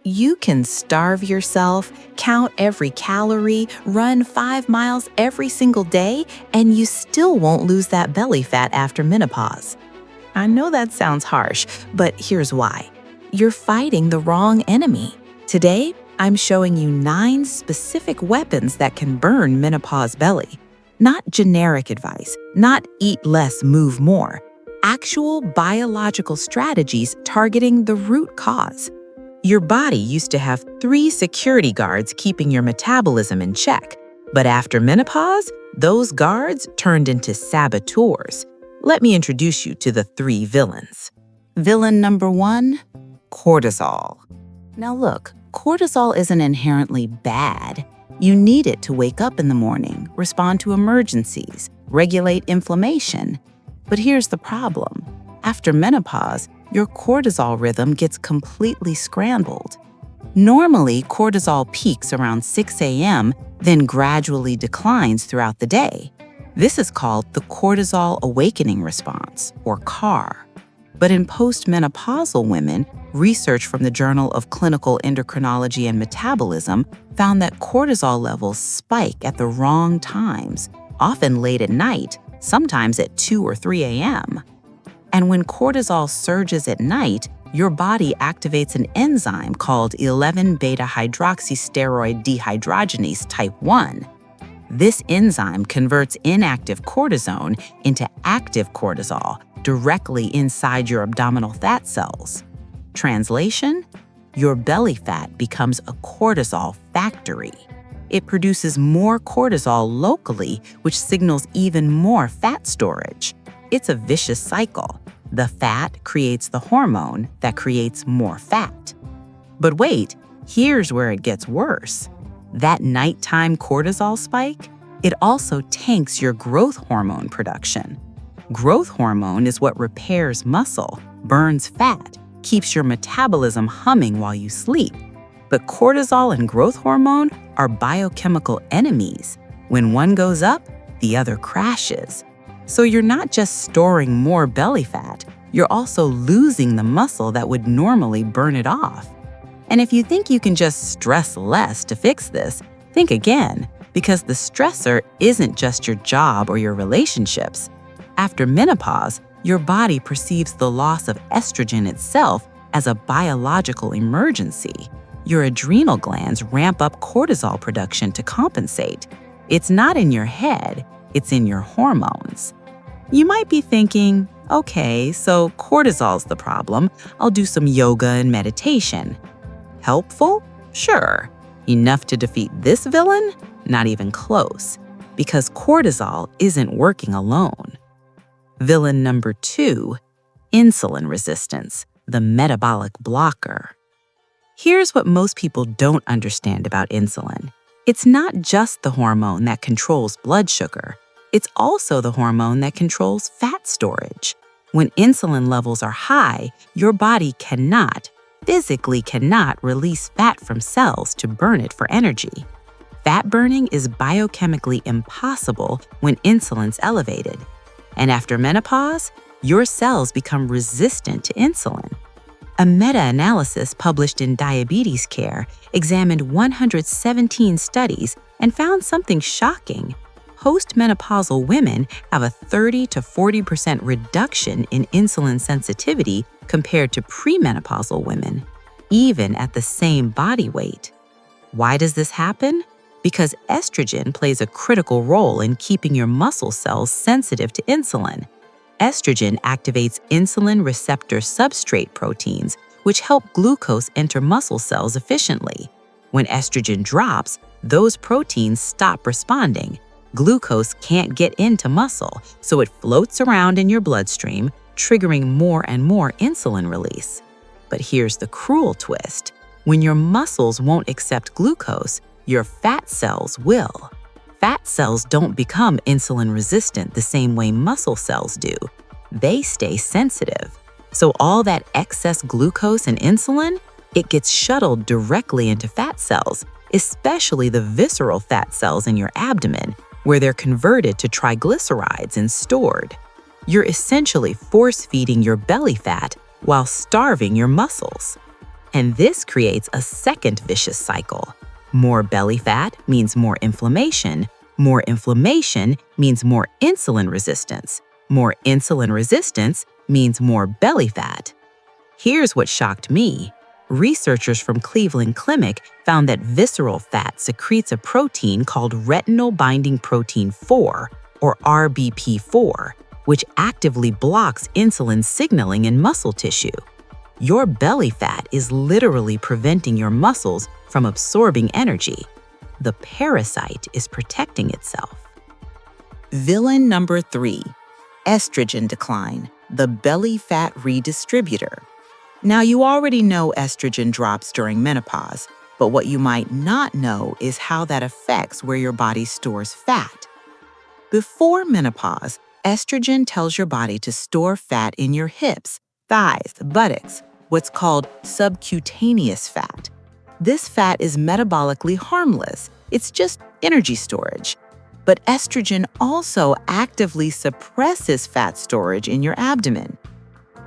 You can starve yourself, count every calorie, run 5 miles every single day, and you still won't lose that belly fat after menopause. I know that sounds harsh, but here's why. You're fighting the wrong enemy. Today, I'm showing you 9 specific weapons that can burn menopause belly. Not generic advice, not eat less, move more. Actual biological strategies targeting the root cause. Your body used to have 3 security guards keeping your metabolism in check, but after menopause, those guards turned into saboteurs. Let me introduce you to the 3 villains. Villain number 1, cortisol. Now look, cortisol isn't inherently bad. You need it to wake up in the morning, respond to emergencies, regulate inflammation. But here's the problem. After menopause, your cortisol rhythm gets completely scrambled. Normally, cortisol peaks around 6 a.m., then gradually declines throughout the day. This is called the cortisol awakening response, or CAR. But in postmenopausal women, research from the Journal of Clinical Endocrinology and Metabolism found that cortisol levels spike at the wrong times, often late at night, sometimes at 2 or 3 a.m. And when cortisol surges at night, your body activates an enzyme called 11-beta-hydroxysteroid dehydrogenase type 1. This enzyme converts inactive cortisone into active cortisol directly inside your abdominal fat cells. Translation? Your belly fat becomes a cortisol factory. It produces more cortisol locally, which signals even more fat storage. It's a vicious cycle. The fat creates the hormone that creates more fat. But wait, here's where it gets worse. That nighttime cortisol spike, it also tanks your growth hormone production. Growth hormone is what repairs muscle, burns fat, keeps your metabolism humming while you sleep. But cortisol and growth hormone are biochemical enemies. When one goes up, the other crashes. So you're not just storing more belly fat, you're also losing the muscle that would normally burn it off. And if you think you can just stress less to fix this, think again, because the stressor isn't just your job or your relationships. After menopause, your body perceives the loss of estrogen itself as a biological emergency. Your adrenal glands ramp up cortisol production to compensate. It's not in your head, it's in your hormones. You might be thinking, okay, so cortisol's the problem. I'll do some yoga and meditation. Helpful? Sure. Enough to defeat this villain? Not even close, because cortisol isn't working alone. Villain number 2, insulin resistance, the metabolic blocker. Here's what most people don't understand about insulin. It's not just the hormone that controls blood sugar. It's also the hormone that controls fat storage. When insulin levels are high, your body physically cannot release fat from cells to burn it for energy. Fat burning is biochemically impossible when insulin's elevated. And after menopause, your cells become resistant to insulin. A meta-analysis published in Diabetes Care examined 117 studies and found something shocking. Postmenopausal women have a 30 to 40% reduction in insulin sensitivity compared to premenopausal women, even at the same body weight. Why does this happen? Because estrogen plays a critical role in keeping your muscle cells sensitive to insulin. Estrogen activates insulin receptor substrate proteins, which help glucose enter muscle cells efficiently. When estrogen drops, those proteins stop responding. Glucose can't get into muscle, so it floats around in your bloodstream, triggering more and more insulin release. But here's the cruel twist. When your muscles won't accept glucose, your fat cells will. Fat cells don't become insulin resistant the same way muscle cells do. They stay sensitive. So all that excess glucose and insulin, it gets shuttled directly into fat cells, especially the visceral fat cells in your abdomen, where they're converted to triglycerides and stored. You're essentially force-feeding your belly fat while starving your muscles. And this creates a second vicious cycle. More belly fat means more inflammation. More inflammation means more insulin resistance. More insulin resistance means more belly fat. Here's what shocked me. Researchers from Cleveland Clinic found that visceral fat secretes a protein called retinol-binding protein 4, or RBP4, which actively blocks insulin signaling in muscle tissue. Your belly fat is literally preventing your muscles from absorbing energy. The parasite is protecting itself. Villain number 3, estrogen decline, the belly fat redistributor. Now, you already know estrogen drops during menopause, but what you might not know is how that affects where your body stores fat. Before menopause, estrogen tells your body to store fat in your hips, thighs, buttocks, what's called subcutaneous fat. This fat is metabolically harmless. It's just energy storage. But estrogen also actively suppresses fat storage in your abdomen.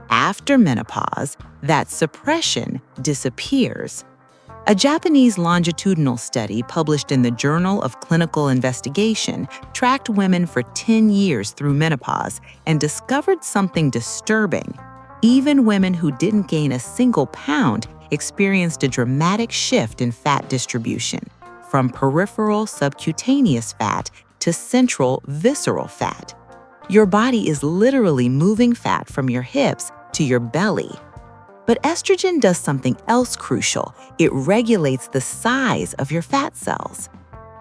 After menopause, that suppression disappears. A Japanese longitudinal study published in the Journal of Clinical Investigation tracked women for 10 years through menopause and discovered something disturbing. Even women who didn't gain a single pound experienced a dramatic shift in fat distribution, from peripheral subcutaneous fat to central visceral fat. Your body is literally moving fat from your hips to your belly. But estrogen does something else crucial. It regulates the size of your fat cells.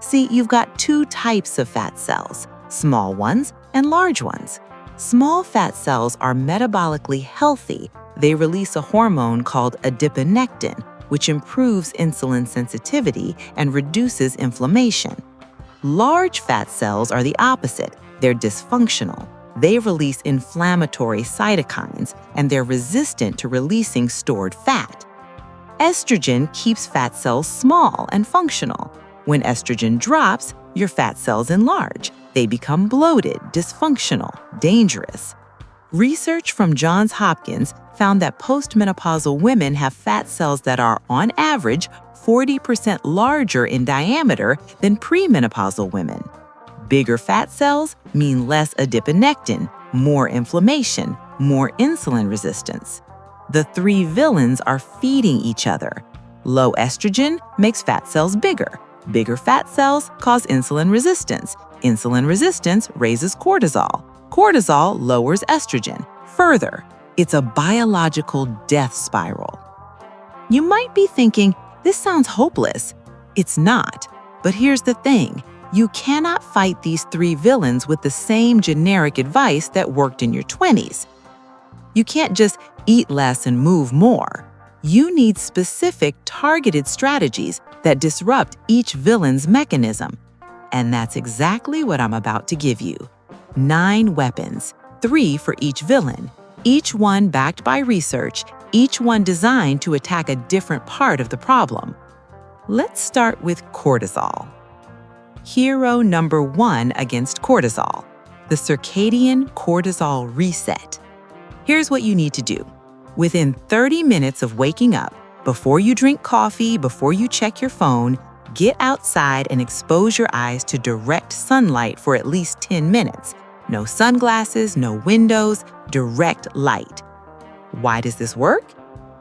See, you've got 2 types of fat cells, small ones and large ones. Small fat cells are metabolically healthy. They release a hormone called adiponectin, which improves insulin sensitivity and reduces inflammation. Large fat cells are the opposite. They're dysfunctional. They release inflammatory cytokines, and they're resistant to releasing stored fat. Estrogen keeps fat cells small and functional. When estrogen drops, your fat cells enlarge. They become bloated, dysfunctional, dangerous. Research from Johns Hopkins found that postmenopausal women have fat cells that are, on average, 40% larger in diameter than premenopausal women. Bigger fat cells mean less adiponectin, more inflammation, more insulin resistance. The 3 villains are feeding each other. Low estrogen makes fat cells bigger. Bigger fat cells cause insulin resistance. Insulin resistance raises cortisol. Cortisol lowers estrogen. Further, it's a biological death spiral. You might be thinking, this sounds hopeless. It's not. But here's the thing. You cannot fight these 3 villains with the same generic advice that worked in your 20s. You can't just eat less and move more. You need specific, targeted strategies that disrupt each villain's mechanism. And that's exactly what I'm about to give you. 9 weapons, 3 for each villain, each one backed by research, each one designed to attack a different part of the problem. Let's start with cortisol. Hero number 1 against cortisol, the circadian cortisol reset. Here's what you need to do. Within 30 minutes of waking up, before you drink coffee, before you check your phone, get outside and expose your eyes to direct sunlight for at least 10 minutes. No sunglasses, no windows, direct light. Why does this work?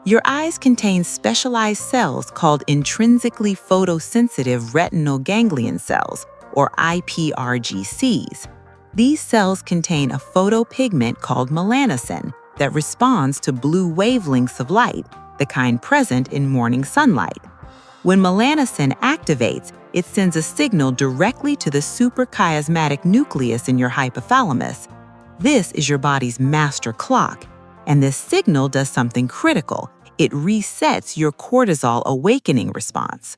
Your eyes contain specialized cells called intrinsically photosensitive retinal ganglion cells, or iPRGCs. These cells contain a photopigment called melanosin that responds to blue wavelengths of light, the kind present in morning sunlight. When melanosin activates, it sends a signal directly to the suprachiasmatic nucleus in your hypothalamus. This is your body's master clock, and this signal does something critical. It resets your cortisol awakening response.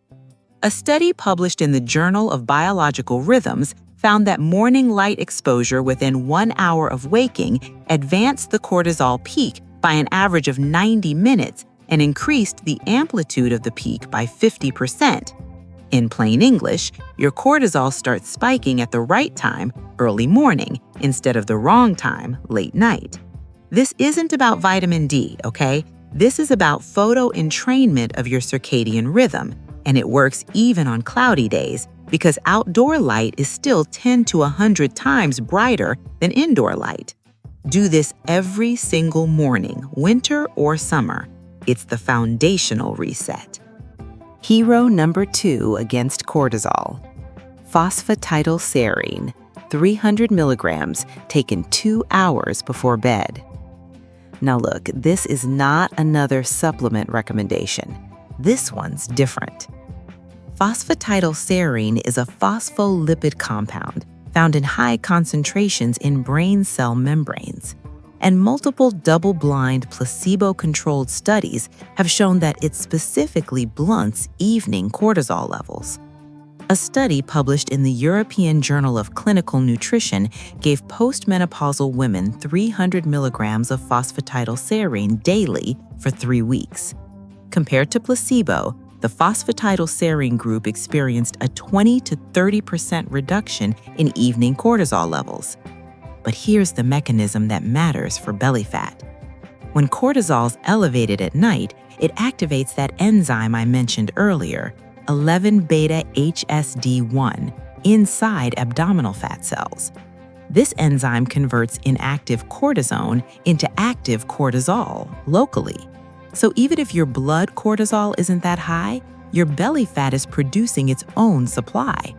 A study published in the Journal of Biological Rhythms found that morning light exposure within 1 hour of waking advanced the cortisol peak by an average of 90 minutes and increased the amplitude of the peak by 50%. In plain English, your cortisol starts spiking at the right time, early morning, instead of the wrong time, late night. This isn't about vitamin D, okay? This is about photo-entrainment of your circadian rhythm, and it works even on cloudy days because outdoor light is still 10 to 100 times brighter than indoor light. Do this every single morning, winter or summer. It's the foundational reset. Hero number 2 against cortisol. Phosphatidylserine, 300 milligrams, taken 2 hours before bed. Now look, this is not another supplement recommendation. This one's different. Phosphatidylserine is a phospholipid compound found in high concentrations in brain cell membranes, and multiple double-blind, placebo-controlled studies have shown that it specifically blunts evening cortisol levels. A study published in the European Journal of Clinical Nutrition gave postmenopausal women 300 milligrams of phosphatidylserine daily for 3 weeks. Compared to placebo, the phosphatidylserine group experienced a 20 to 30% reduction in evening cortisol levels. But here's the mechanism that matters for belly fat. When cortisol's elevated at night, it activates that enzyme I mentioned earlier, 11-beta-HSD1, inside abdominal fat cells. This enzyme converts inactive cortisone into active cortisol locally. So even if your blood cortisol isn't that high, your belly fat is producing its own supply.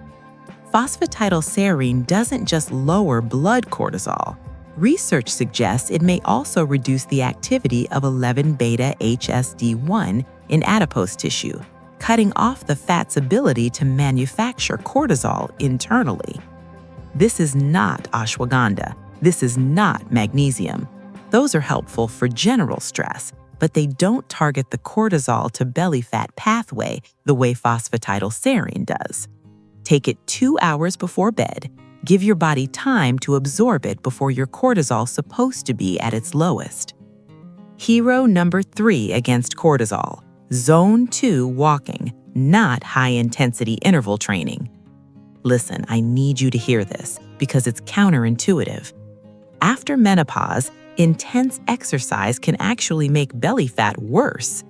Phosphatidylserine doesn't just lower blood cortisol. Research suggests it may also reduce the activity of 11-beta-HSD1 in adipose tissue, cutting off the fat's ability to manufacture cortisol internally. This is not ashwagandha. This is not magnesium. Those are helpful for general stress, but they don't target the cortisol to belly fat pathway the way phosphatidylserine does. Take it 2 hours before bed. Give your body time to absorb it before your cortisol's supposed to be at its lowest. Hero number 3 against cortisol. Zone 2 walking, not high-intensity interval training. Listen, I need you to hear this because it's counterintuitive. After menopause, intense exercise can actually make belly fat worse.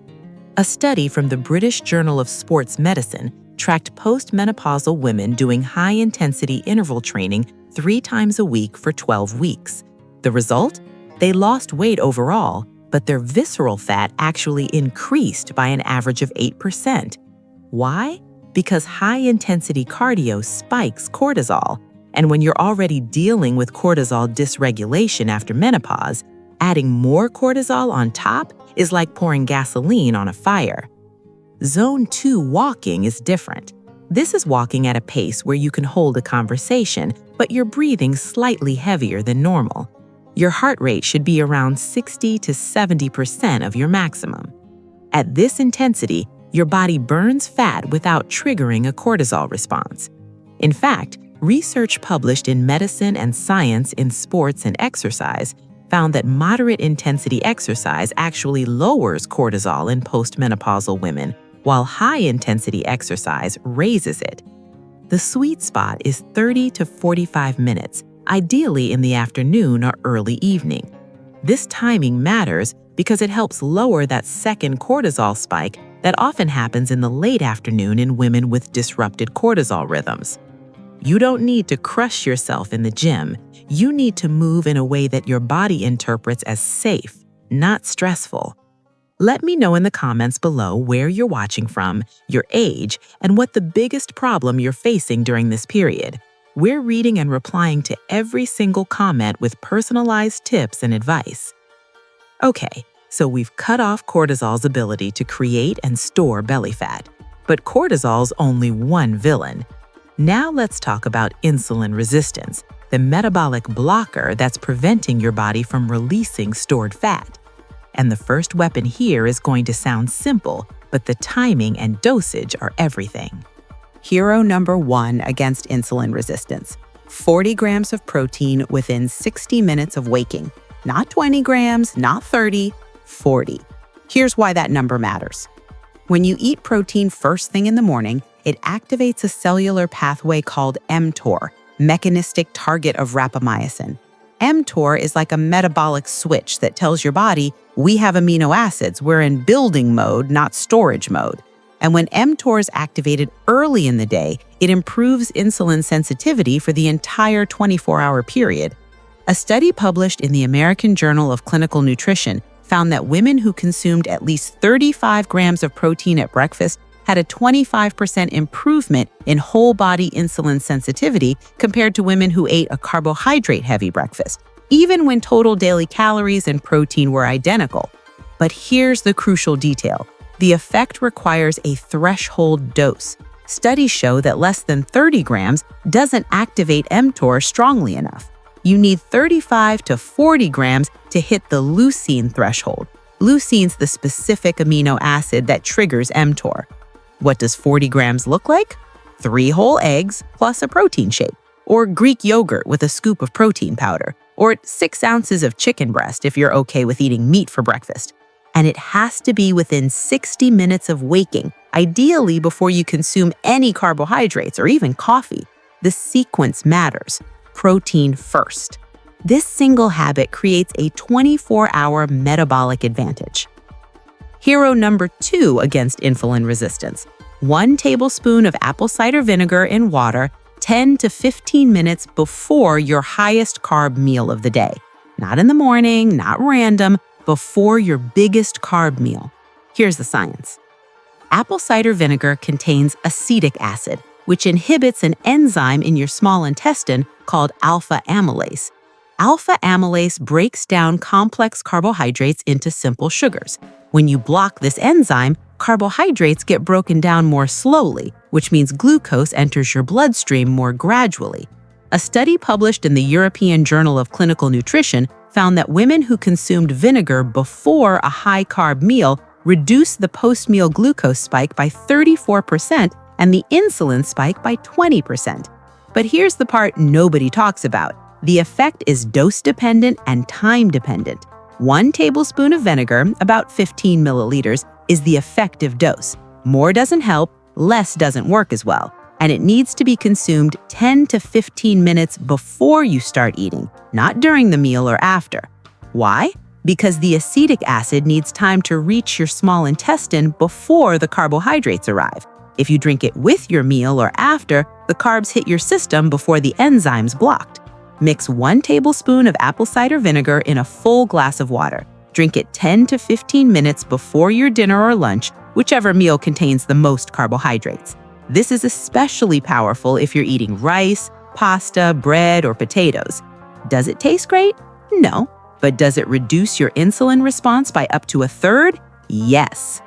A study from the British Journal of Sports Medicine tracked postmenopausal women doing high-intensity interval training 3 times a week for 12 weeks. The result? They lost weight overall, but their visceral fat actually increased by an average of 8%. Why? Because high-intensity cardio spikes cortisol, and when you're already dealing with cortisol dysregulation after menopause, adding more cortisol on top is like pouring gasoline on a fire. Zone 2 walking is different. This is walking at a pace where you can hold a conversation, but you're breathing slightly heavier than normal. Your heart rate should be around 60 to 70% of your maximum. At this intensity, your body burns fat without triggering a cortisol response. In fact, research published in Medicine and Science in Sports and Exercise found that moderate intensity exercise actually lowers cortisol in postmenopausal women, while high-intensity exercise raises it. The sweet spot is 30 to 45 minutes, ideally in the afternoon or early evening. This timing matters because it helps lower that second cortisol spike that often happens in the late afternoon in women with disrupted cortisol rhythms. You don't need to crush yourself in the gym. You need to move in a way that your body interprets as safe, not stressful. Let me know in the comments below where you're watching from, your age, and what the biggest problem you're facing during this period. We're reading and replying to every single comment with personalized tips and advice. Okay, so we've cut off cortisol's ability to create and store belly fat. But cortisol's only one villain. Now let's talk about insulin resistance, the metabolic blocker that's preventing your body from releasing stored fat. And the first weapon here is going to sound simple, but the timing and dosage are everything. Hero number 1 against insulin resistance. 40 grams of protein within 60 minutes of waking. Not 20 grams, not 30, 40. Here's why that number matters. When you eat protein first thing in the morning, it activates a cellular pathway called mTOR, mechanistic target of rapamycin. mTOR is like a metabolic switch that tells your body, we have amino acids, we're in building mode, not storage mode. And when mTOR is activated early in the day, it improves insulin sensitivity for the entire 24-hour period. A study published in the American Journal of Clinical Nutrition found that women who consumed at least 35 grams of protein at breakfast had a 25% improvement in whole-body insulin sensitivity compared to women who ate a carbohydrate-heavy breakfast, even when total daily calories and protein were identical. But here's the crucial detail. The effect requires a threshold dose. Studies show that less than 30 grams doesn't activate mTOR strongly enough. You need 35 to 40 grams to hit the leucine threshold. Leucine's the specific amino acid that triggers mTOR. What does 40 grams look like? 3 whole eggs plus a protein shake, or Greek yogurt with a scoop of protein powder, or 6 ounces of chicken breast if you're okay with eating meat for breakfast. And it has to be within 60 minutes of waking, ideally before you consume any carbohydrates or even coffee. The sequence matters. Protein first. This single habit creates a 24-hour metabolic advantage. Hero number 2 against insulin resistance. 1 tablespoon of apple cider vinegar in water 10 to 15 minutes before your highest carb meal of the day. Not in the morning, not random, before your biggest carb meal. Here's the science. Apple cider vinegar contains acetic acid, which inhibits an enzyme in your small intestine called alpha amylase. Alpha amylase breaks down complex carbohydrates into simple sugars. When you block this enzyme, carbohydrates get broken down more slowly, which means glucose enters your bloodstream more gradually. A study published in the European Journal of Clinical Nutrition found that women who consumed vinegar before a high-carb meal reduced the post-meal glucose spike by 34% and the insulin spike by 20%. But here's the part nobody talks about. The effect is dose-dependent and time-dependent. 1 tablespoon of vinegar, about 15 milliliters, is the effective dose. More doesn't help, less doesn't work as well. And it needs to be consumed 10 to 15 minutes before you start eating, not during the meal or after. Why? Because the acetic acid needs time to reach your small intestine before the carbohydrates arrive. If you drink it with your meal or after, the carbs hit your system before the enzymes blocked. Mix 1 tablespoon of apple cider vinegar in a full glass of water. Drink it 10 to 15 minutes before your dinner or lunch, whichever meal contains the most carbohydrates. This is especially powerful if you're eating rice, pasta, bread, or potatoes. Does it taste great? No. But does it reduce your insulin response by up to 1/3? Yes.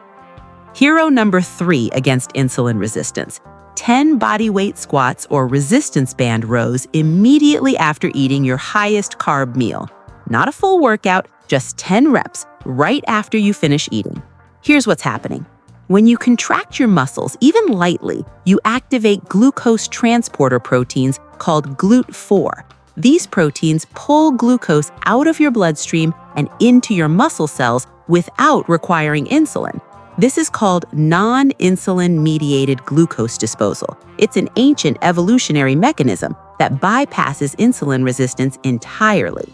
Hero number 3 against insulin resistance. 10 bodyweight squats or resistance band rows immediately after eating your highest carb meal. Not a full workout, just 10 reps right after you finish eating. Here's what's happening. When you contract your muscles, even lightly, you activate glucose transporter proteins called GLUT4. These proteins pull glucose out of your bloodstream and into your muscle cells without requiring insulin. This is called non-insulin-mediated glucose disposal. It's an ancient evolutionary mechanism that bypasses insulin resistance entirely.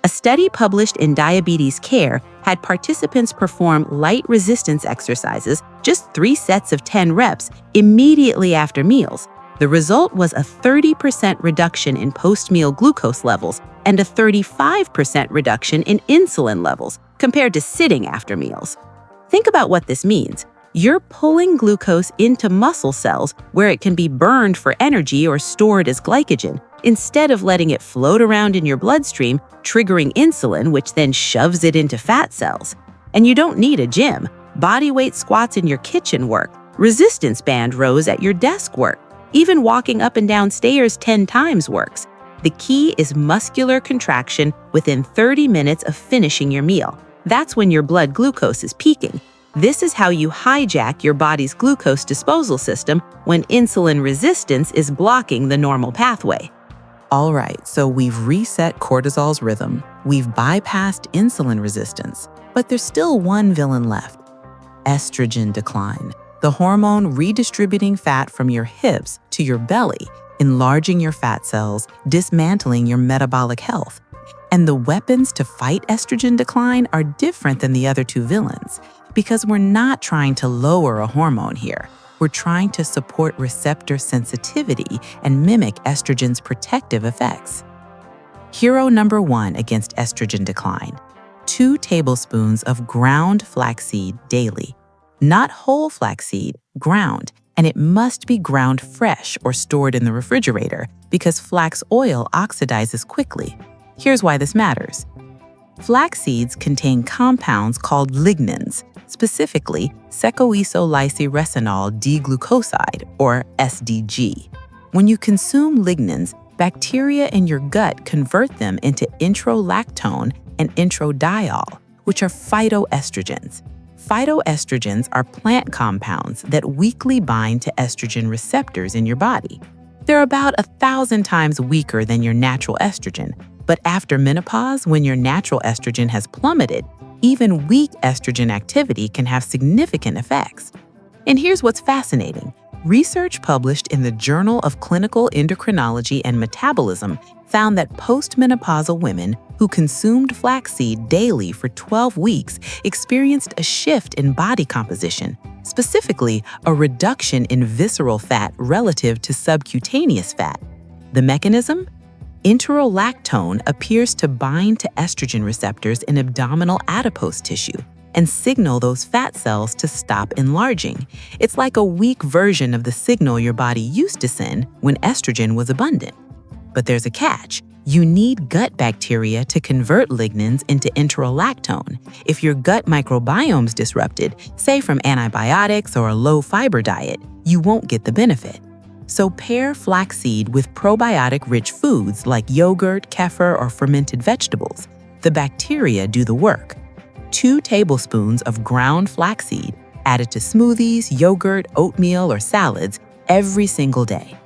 A study published in Diabetes Care had participants perform light resistance exercises, just 3 sets of 10 reps, immediately after meals. The result was a 30% reduction in post-meal glucose levels and a 35% reduction in insulin levels compared to sitting after meals. Think about what this means. You're pulling glucose into muscle cells where it can be burned for energy or stored as glycogen, instead of letting it float around in your bloodstream, triggering insulin, which then shoves it into fat cells. And you don't need a gym. Bodyweight squats in your kitchen work. Resistance band rows at your desk work. Even walking up and down stairs 10 times works. The key is muscular contraction within 30 minutes of finishing your meal. That's when your blood glucose is peaking. This is how you hijack your body's glucose disposal system when insulin resistance is blocking the normal pathway. All right, so we've reset cortisol's rhythm. We've bypassed insulin resistance, but there's still one villain left: estrogen decline. The hormone redistributing fat from your hips to your belly, enlarging your fat cells, dismantling your metabolic health. And the weapons to fight estrogen decline are different than the other two villains, because we're not trying to lower a hormone here. We're trying to support receptor sensitivity and mimic estrogen's protective effects. Hero number 1 against estrogen decline: 2 tablespoons of ground flaxseed daily. Not whole flaxseed, ground, and it must be ground fresh or stored in the refrigerator because flax oil oxidizes quickly. Here's why this matters. Flax seeds contain compounds called lignans, specifically secoisolysyresinol D-glucoside, or SDG. When you consume lignans, bacteria in your gut convert them into introlactone and introdiol, which are phytoestrogens. Phytoestrogens are plant compounds that weakly bind to estrogen receptors in your body. They're about 1,000 times weaker than your natural estrogen, but after menopause, when your natural estrogen has plummeted, even weak estrogen activity can have significant effects. And here's what's fascinating. Research published in the Journal of Clinical Endocrinology and Metabolism found that postmenopausal women who consumed flaxseed daily for 12 weeks experienced a shift in body composition, specifically a reduction in visceral fat relative to subcutaneous fat. The mechanism? Introlactone appears to bind to estrogen receptors in abdominal adipose tissue and signal those fat cells to stop enlarging. It's like a weak version of the signal your body used to send when estrogen was abundant. But there's a catch. You need gut bacteria to convert lignans into introlactone. If your gut microbiome's disrupted, say from antibiotics or a low-fiber diet, you won't get the benefit. So pair flaxseed with probiotic-rich foods like yogurt, kefir, or fermented vegetables. The bacteria do the work. 2 tablespoons of ground flaxseed added to smoothies, yogurt, oatmeal, or salads every single day.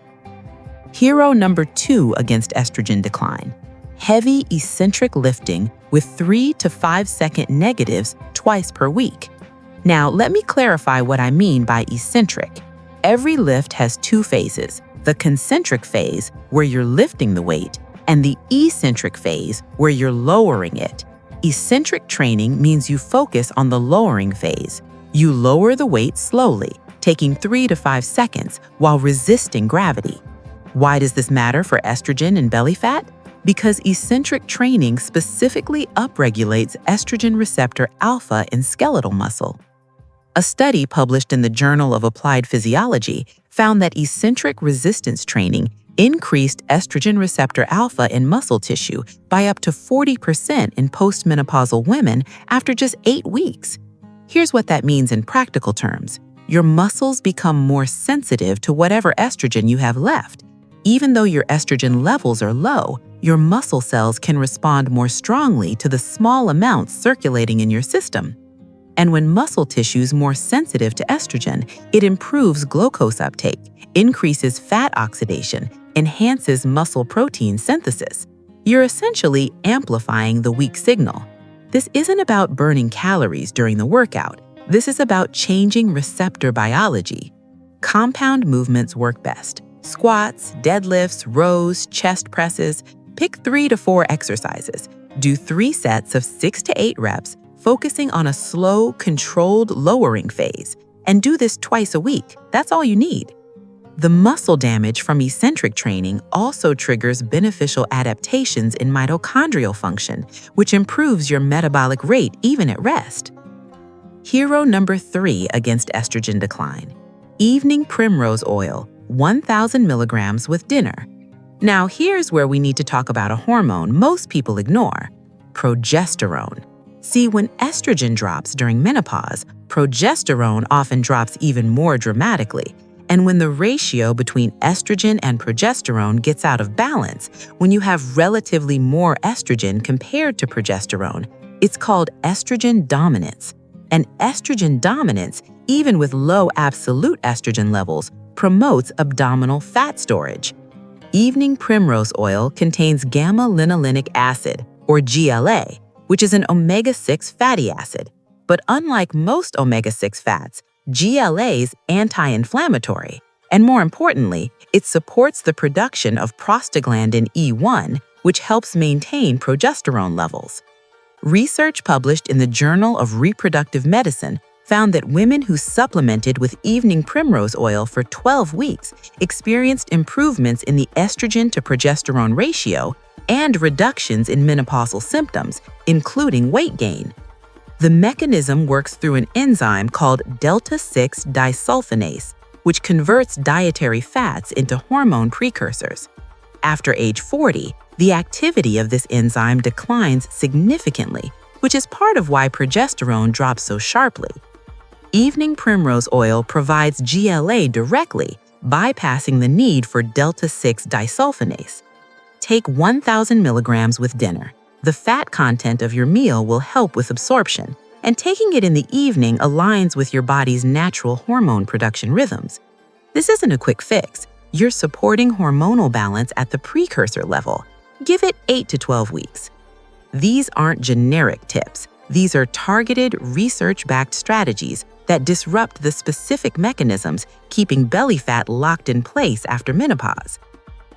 Hero number 2 against estrogen decline: heavy eccentric lifting with 3 to 5 second negatives twice per week. Now, let me clarify what I mean by eccentric. Every lift has 2 phases: the concentric phase, where you're lifting the weight, and the eccentric phase, where you're lowering it. Eccentric training means you focus on the lowering phase. You lower the weight slowly, taking 3 to 5 seconds while resisting gravity. Why does this matter for estrogen and belly fat? Because eccentric training specifically upregulates estrogen receptor alpha in skeletal muscle. A study published in the Journal of Applied Physiology found that eccentric resistance training increased estrogen receptor alpha in muscle tissue by up to 40% in postmenopausal women after just 8 weeks. Here's what that means in practical terms. Your muscles become more sensitive to whatever estrogen you have left. Even though your estrogen levels are low, your muscle cells can respond more strongly to the small amounts circulating in your system. And when muscle tissue is more sensitive to estrogen, it improves glucose uptake, increases fat oxidation, enhances muscle protein synthesis. You're essentially amplifying the weak signal. This isn't about burning calories during the workout. This is about changing receptor biology. Compound movements work best. Squats, deadlifts, rows, chest presses. Pick 3 to 4 exercises. Do 3 sets of 6 to 8 reps, focusing on a slow, controlled lowering phase. And do this twice a week. That's all you need. The muscle damage from eccentric training also triggers beneficial adaptations in mitochondrial function, which improves your metabolic rate even at rest. Hero number 3 against estrogen decline: evening primrose oil, 1,000 milligrams with dinner. Now, here's where we need to talk about a hormone most people ignore: progesterone. See, when estrogen drops during menopause, progesterone often drops even more dramatically. And when the ratio between estrogen and progesterone gets out of balance, when you have relatively more estrogen compared to progesterone, it's called estrogen dominance. And estrogen dominance, even with low absolute estrogen levels, promotes abdominal fat storage. Evening primrose oil contains gamma-linolenic acid, or GLA, which is an omega-6 fatty acid. But unlike most omega-6 fats, GLA's anti-inflammatory, and more importantly, it supports the production of prostaglandin E1, which helps maintain progesterone levels. Research published in the Journal of Reproductive Medicine found that women who supplemented with evening primrose oil for 12 weeks experienced improvements in the estrogen to progesterone ratio and reductions in menopausal symptoms, including weight gain. The mechanism works through an enzyme called delta-6 disulfonase, which converts dietary fats into hormone precursors. After age 40, the activity of this enzyme declines significantly, which is part of why progesterone drops so sharply. Evening primrose oil provides GLA directly, bypassing the need for delta-6 disulfonase. Take 1,000 milligrams with dinner. The fat content of your meal will help with absorption, and taking it in the evening aligns with your body's natural hormone production rhythms. This isn't a quick fix. You're supporting hormonal balance at the precursor level. Give it 8 to 12 weeks. These aren't generic tips. These are targeted, research-backed strategies that disrupt the specific mechanisms keeping belly fat locked in place after menopause.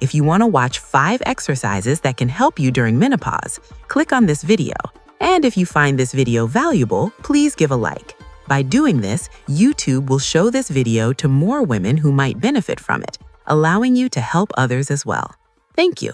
If you want to watch 5 exercises that can help you during menopause, click on this video. And if you find this video valuable, please give a like. By doing this, YouTube will show this video to more women who might benefit from it, allowing you to help others as well. Thank you.